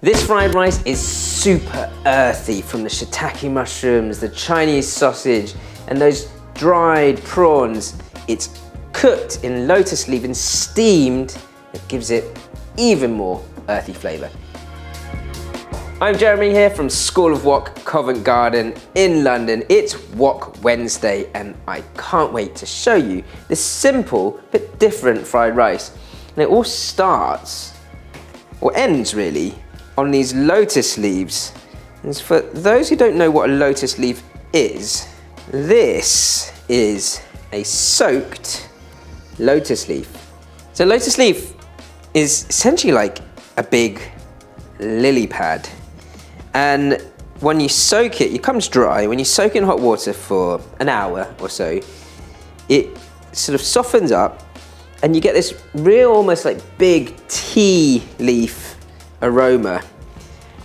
This fried rice is super earthy from the shiitake mushrooms, the Chinese sausage, and those dried prawns. It's cooked in lotus leaf and steamed. It gives it even more earthy flavour. I'm Jeremy here from School of Wok, Covent Garden in London. It's Wok Wednesday and I can't wait to show you this simple but different fried rice. And it all starts, or ends really, on these lotus leaves. And for those who don't know what a lotus leaf is, this is a soaked lotus leaf. So lotus leaf is essentially like a big lily pad. And when you soak it comes dry. When you soak it in hot water for an hour or so, it sort of softens up and you get this real, almost like big tea leaf aroma.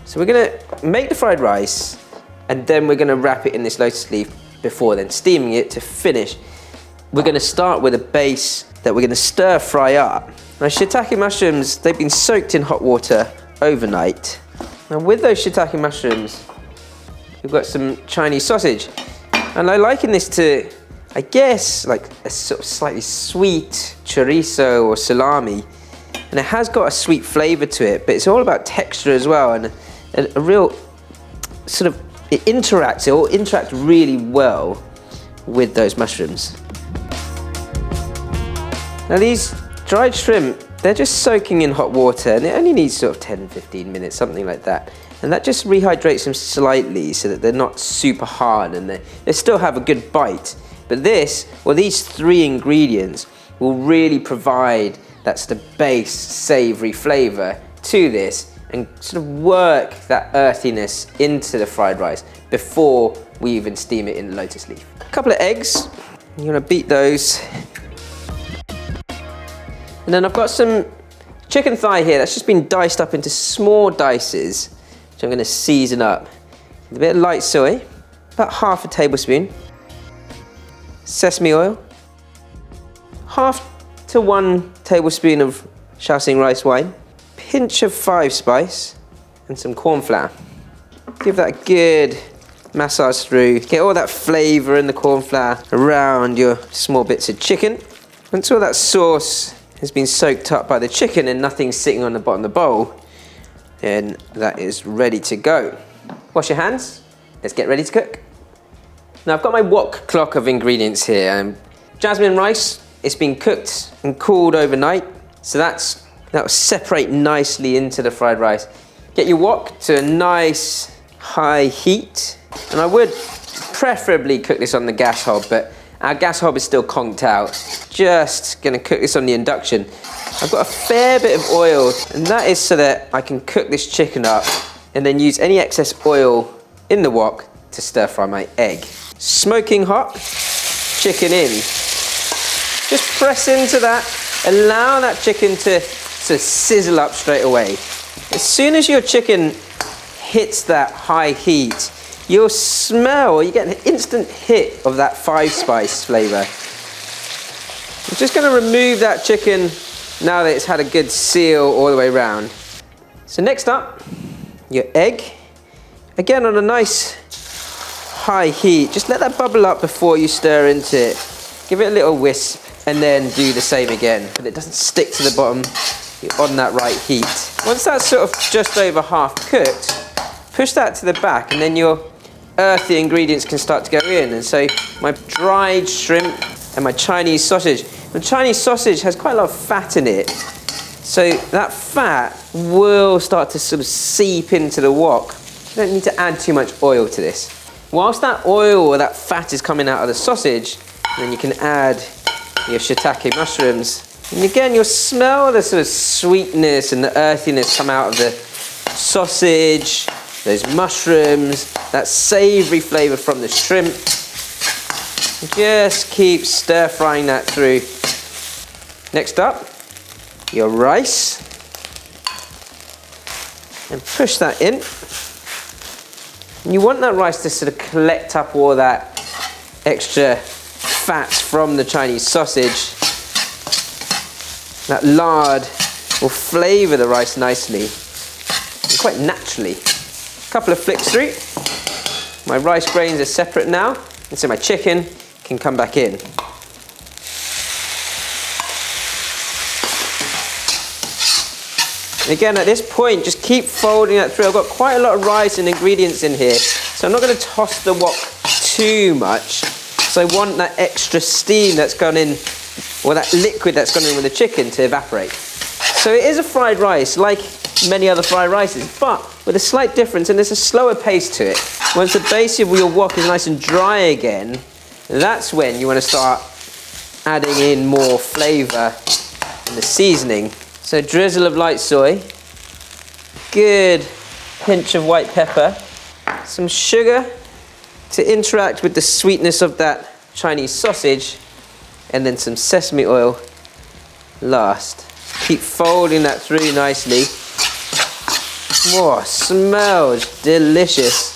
So we're gonna make the fried rice and then we're gonna wrap it in this lotus leaf before then steaming it to finish. We're gonna start with a base that we're gonna stir fry up. Now shiitake mushrooms, they've been soaked in hot water overnight. Now with those shiitake mushrooms, we've got some Chinese sausage. And I liken this to, I guess, like a sort of slightly sweet chorizo or salami. And it has got a sweet flavour to it, but it's all about texture as well. And a real sort of, it all interacts really well with those mushrooms. Now these dried shrimp, they're just soaking in hot water and it only needs sort of 10-15 minutes, something like that. And that just rehydrates them slightly so that they're not super hard and they still have a good bite. But this, well, these three ingredients will really provide that sort of base savoury flavour to this and sort of work that earthiness into the fried rice before we even steam it in lotus leaf. A couple of eggs, you want to beat those. And then I've got some chicken thigh here that's just been diced up into small dices, which I'm going to season up with a bit of light soy, about half a tablespoon, sesame oil, 1/2 to 1 tablespoon of Shaoxing rice wine, pinch of 5 spice, and some corn flour. Give that a good massage through, get all that flavour in the corn flour around your small bits of chicken. Once all that sauce has been soaked up by the chicken and nothing's sitting on the bottom of the bowl, then that is ready to go. Wash your hands, let's get ready to cook. Now I've got my wok clock of ingredients here. Jasmine rice, it's been cooked and cooled overnight, so that will separate nicely into the fried rice. Get your wok to a nice high heat, and I would preferably cook this on the gas hob, but our gas hob is still conked out. Just gonna cook this on the induction. I've got a fair bit of oil, and that is so that I can cook this chicken up and then use any excess oil in the wok to stir fry my egg. Smoking hot, chicken in. Just press into that, allow that chicken to sizzle up straight away. As soon as your chicken hits that high heat, you'll smell, you get an instant hit of that 5 spice flavour. I'm just going to remove that chicken now that it's had a good seal all the way around. So next up, your egg. Again on a nice high heat. Just let that bubble up before you stir into it. Give it a little wisp and then do the same again. But it doesn't stick to the bottom. You're on that right heat. Once that's sort of just over half cooked, push that to the back and then your earthy ingredients can start to go in. And so my dried shrimp and my Chinese sausage. The Chinese sausage has quite a lot of fat in it. So that fat will start to sort of seep into the wok. You don't need to add too much oil to this. Whilst that oil or that fat is coming out of the sausage, then you can add your shiitake mushrooms. And again, you'll smell the sort of sweetness and the earthiness come out of the sausage, those mushrooms, that savoury flavour from the shrimp. Just keep stir frying that through. Next up, your rice. And push that in. And you want that rice to sort of collect up all that extra fats from the Chinese sausage. That lard will flavour the rice nicely. And quite naturally. A couple of flicks through. My rice grains are separate now, and so my chicken can come back in. And again, at this point, just keep folding that through. I've got quite a lot of rice and ingredients in here, so I'm not going to toss the wok too much. So I want that extra steam that's gone in, or that liquid that's gone in with the chicken to evaporate. So it is a fried rice, like many other fried rices, but with a slight difference, and there's a slower pace to it. Once the base of your wok is nice and dry again, that's when you want to start adding in more flavour and the seasoning. So drizzle of light soy, good pinch of white pepper, some sugar to interact with the sweetness of that Chinese sausage, and then some sesame oil last. Keep folding that through nicely. Whoa, smells delicious.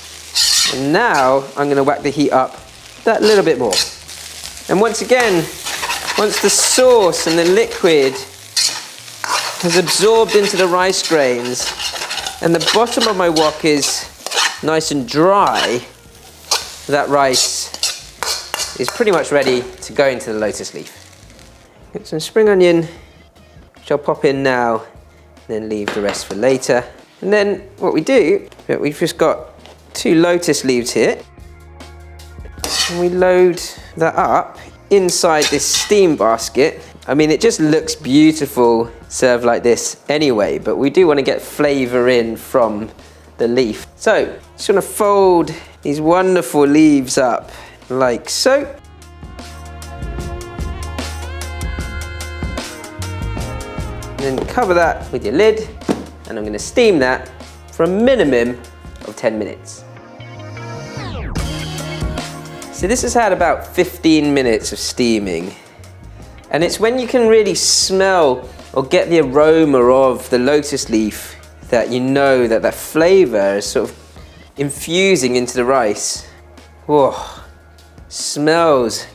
And now I'm going to whack the heat up that little bit more. And once again, once the sauce and the liquid has absorbed into the rice grains and the bottom of my wok is nice and dry, that rice is pretty much ready to go into the lotus leaf. Get some spring onion, which I'll pop in now, then leave the rest for later. And then what we do, we've just got 2 lotus leaves here, and we load that up inside this steam basket. I mean, it just looks beautiful served like this anyway, but we do want to get flavour in from the leaf. So, just want to fold these wonderful leaves up like so. And then cover that with your lid, and I'm going to steam that for a minimum of 10 minutes. So this has had about 15 minutes of steaming, and it's when you can really smell or get the aroma of the lotus leaf that you know that that flavour is sort of infusing into the rice. Whoa, smells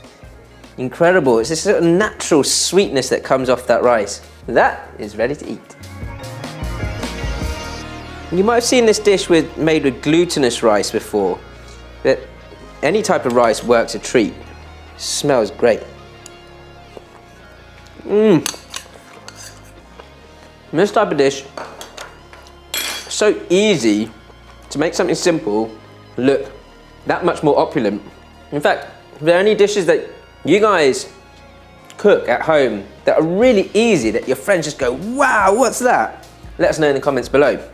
incredible. It's this sort of natural sweetness that comes off that rice. That is ready to eat. You might have seen this dish made with glutinous rice before, but any type of rice works a treat. Smells great. This type of dish, so easy to make something simple look that much more opulent. In fact, if there are any dishes that you guys cook at home that are really easy, that your friends just go, wow, what's that? Let us know in the comments below.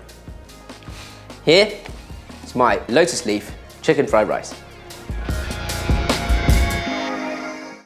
Here is my lotus leaf chicken fried rice.